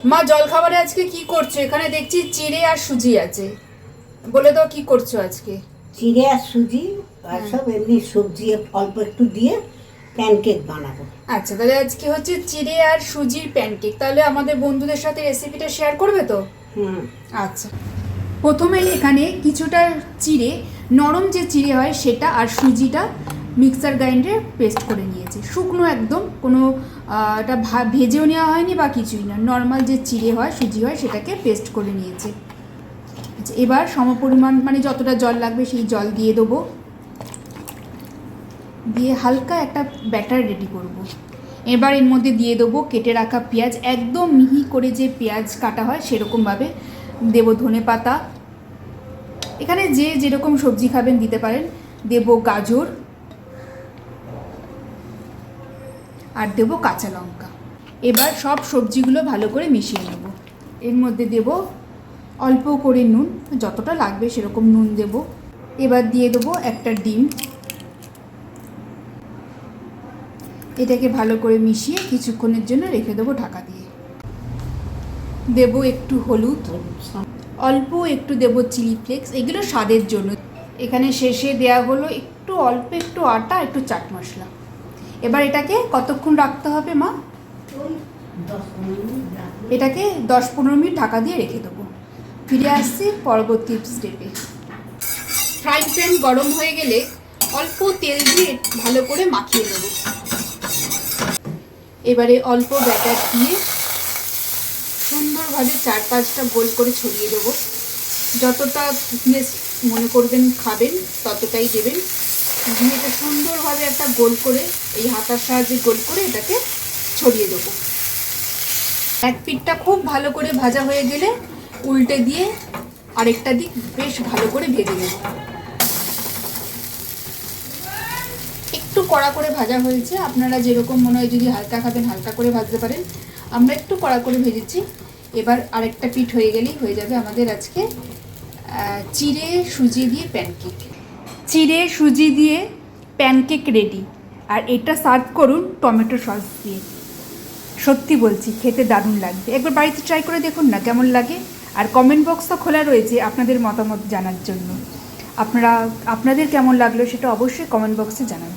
মা জলখাবারে আজকে কি করছো? এখানে দেখছি চিড়ে আর সুজি আছে, বলে দাও কি করছো আজকে। চিড়ে আর সুজি আর সব এমনি সবজি অল্প একটু দিয়ে প্যানকেক বানাবো। আচ্ছা, তাহলে আজকে হচ্ছে চিড়ে আর সুজির প্যানকেক। তাহলে আমাদের বন্ধুদের সাথে রেসিপিটা শেয়ার করবে তো? আচ্ছা, প্রথমেই এখানে কিছুটা চিড়ে, নরম যে চিড়ে হয় সেটা, আর সুজিটা মিক্সার গ্রাইন্ডারে পেস্ট করে নিয়েছে, শুকনো একদম, কোনো এটা ভেজেও নেওয়া হয়নি বা কিছুই না, নর্মাল যে চিড়ে হয় সুজি হয় সেটাকে পেস্ট করে নিয়েছে। আচ্ছা, এবার সমপরিমাণ মানে যতটা জল লাগবে সেই জল দিয়ে দেবো, দিয়ে হালকা একটা ব্যাটার রেডি করব। এবার এর মধ্যে দিয়ে দেবো কেটে রাখা পেঁয়াজ, একদম মিহি করে যে পেঁয়াজ কাটা হয় সেরকমভাবে দেবো। ধনে পাতা, এখানে যে যেরকম সবজি খাবেন দিতে পারেন। দেবো গাজর আর দেবো কাঁচা লঙ্কা। এবার সব সবজিগুলো ভালো করে মিশিয়ে নেব। এর মধ্যে দেব অল্প করে নুন, যতটা লাগবে সেরকম নুন দেব। এবার দিয়ে দেবো একটা ডিম। এটাকে ভালো করে মিশিয়ে কিছুক্ষণের জন্য রেখে দেবো ঢাকা দিয়ে। দেব একটু হলুদ, অল্প একটু দেব চিলি ফ্লেক্স, এগুলো স্বাদের জন্য। এখানে শেষে দেয়া হলো একটু অল্প একটু আটা, একটু চাট মশলা। এবার এটাকে কতক্ষণ রাখতে হবে মা? এটাকে 10-15 মিনিট ঢাকা দিয়ে রেখে দেবো। ফিরে আসছি পরবর্তী স্টেপে। ফ্রাইং প্যান গরম হয়ে গেলে অল্প তেল দিয়ে ভালো করে মাখিয়ে দেবো। এবারে অল্প ব্যাটার দিয়ে সুন্দরভাবে 4-5টা গোল করে ছড়িয়ে দেবো। যতটা থিকনেস মনে করবেন খাবেন ততটাই দেবেন। দিয়ে এটা সুন্দরভাবে একটা গোল করে এই হাতার সাহায্যে গোল করে এটাকে ছড়িয়ে দেবো। এক পিঠটা খুব ভালো করে ভাজা হয়ে গেলে উল্টে দিয়ে আরেকটা দিক বেশ ভালো করে ভেজে নেব। একটু কড়া করে ভাজা হয়েছে, আপনারা যেরকম মনে হয় যদি হালকা খাবেন হালকা করে ভাজতে পারেন, আমরা একটু কড়া করে ভেজেছি। এবার আরেকটা পিঠ হয়ে গেলেই হয়ে যাবে আমাদের আজকে চিড়ে সুজি দিয়ে প্যানকেক। চিড়ে সুজি দিয়ে প্যানকেক রেডি। আর এটা সার্ভ করুন টমেটো সস দিয়ে। সত্যি বলছি, খেতে দারুণ লাগবে। একবার বাড়িতে ট্রাই করে দেখুন না কেমন লাগে। আর কমেন্ট বক্স তো খোলা রয়েছে আপনাদের মতামত জানার জন্য। আপনাদের কেমন লাগলো সেটা অবশ্যই কমেন্ট বক্সে জানান।